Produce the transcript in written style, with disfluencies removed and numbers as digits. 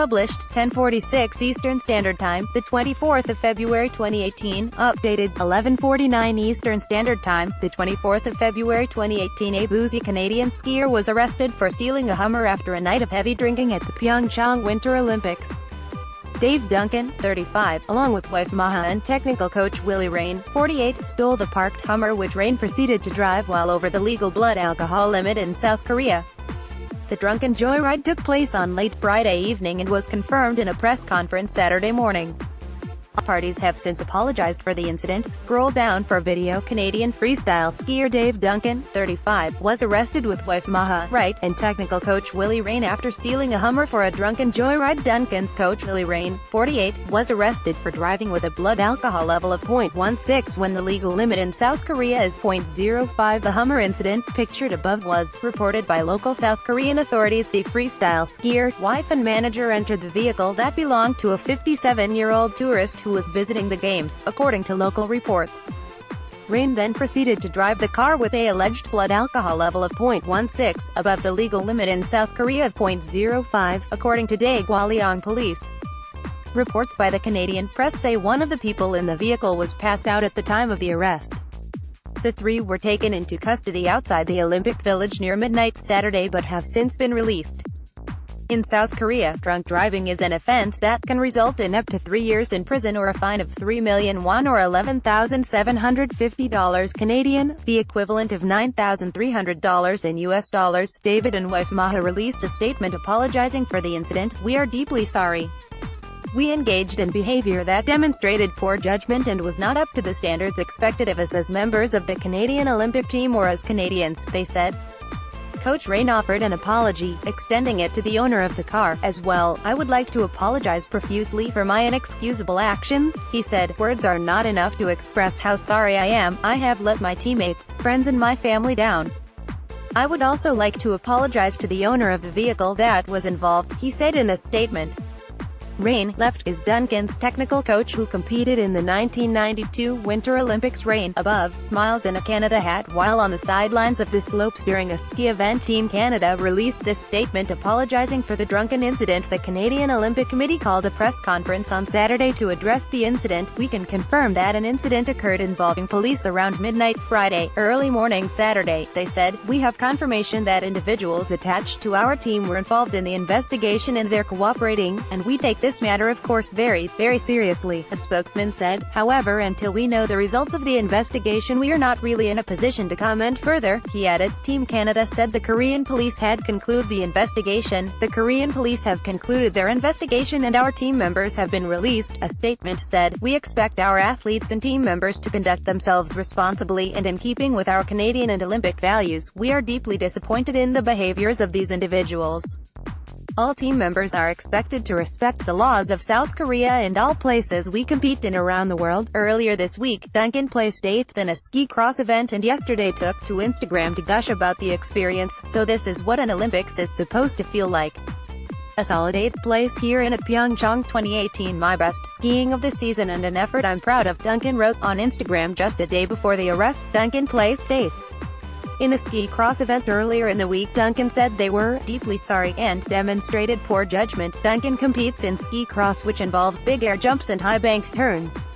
Published, 10:46 Eastern Standard Time, the 24th of February 2018. Updated, 11:49 Eastern Standard Time, the 24th of February 2018. A boozy Canadian skier was arrested for stealing a Hummer after a night of heavy drinking at the Pyeongchang Winter Olympics. Dave Duncan, 35, along with wife Maha and technical coach Willie Rain, 48, stole the parked Hummer which Rain proceeded to drive while over the legal blood alcohol limit in South Korea. The drunken joyride took place on late Friday evening and was confirmed in a press conference Saturday morning. Parties have since apologized for the incident. Scroll down for video. Canadian freestyle skier Dave Duncan, 35, was arrested with wife Maha, right, and technical coach Willie Rain after stealing a Hummer for a drunken joyride. Duncan's coach Willie Rain, 48, was arrested for driving with a blood alcohol level of 0.16 when the legal limit in South Korea is 0.05. The Hummer incident, pictured above, was reported by local South Korean authorities. The freestyle skier, wife and manager entered the vehicle that belonged to a 57-year-old tourist who was visiting the games, according to local reports. Rain then proceeded to drive the car with a alleged blood alcohol level of 0.16, above the legal limit in South Korea of 0.05, according to Daegwallyeong police. Reports by the Canadian press say one of the people in the vehicle was passed out at the time of the arrest. The three were taken into custody outside the Olympic Village near midnight Saturday but have since been released. In South Korea, drunk driving is an offense that can result in up to 3 years in prison or a fine of 3 million won or $11,750 Canadian, the equivalent of $9,300 in US dollars. David and wife Maha released a statement apologizing for the incident. "We are deeply sorry. We engaged in behavior that demonstrated poor judgment and was not up to the standards expected of us as members of the Canadian Olympic team or as Canadians," they said. Coach Rain offered an apology, extending it to the owner of the car, as well. "I would like to apologize profusely for my inexcusable actions," he said. "Words are not enough to express how sorry I am. I have let my teammates, friends and my family down. I would also like to apologize to the owner of the vehicle that was involved," he said in a statement. Rain left is Duncan's technical coach who competed in the 1992 Winter Olympics. Rain, above, smiles in a Canada hat while on the sidelines of the slopes during a ski event. Team Canada released this statement apologizing for the drunken incident. The Canadian Olympic Committee called a press conference on Saturday to address the incident. "We can confirm that an incident occurred involving police around midnight Friday, early morning Saturday," they said. "We have confirmation that individuals attached to our team were involved in the investigation and they're cooperating, and we take this matter of course very, very seriously," a spokesman said. "However, until we know the results of the investigation we are not really in a position to comment further," he added. Team Canada said the Korean police had concluded the investigation. "The Korean police have concluded their investigation and our team members have been released," a statement said. "We expect our athletes and team members to conduct themselves responsibly and in keeping with our Canadian and Olympic values. We are deeply disappointed in the behaviors of these individuals. All team members are expected to respect the laws of South Korea and all places we compete in around the world." Earlier this week, Duncan placed 8th in a ski cross event and yesterday took to Instagram to gush about the experience. "So this is what an Olympics is supposed to feel like. A solid 8th place here in Pyeongchang 2018, my best skiing of the season and an effort I'm proud of," Duncan wrote on Instagram just a day before the arrest. Duncan placed 8th in a ski cross event earlier in the week. Duncan said they were deeply sorry and demonstrated poor judgment. Duncan competes in ski cross, which involves big air jumps and high banked turns.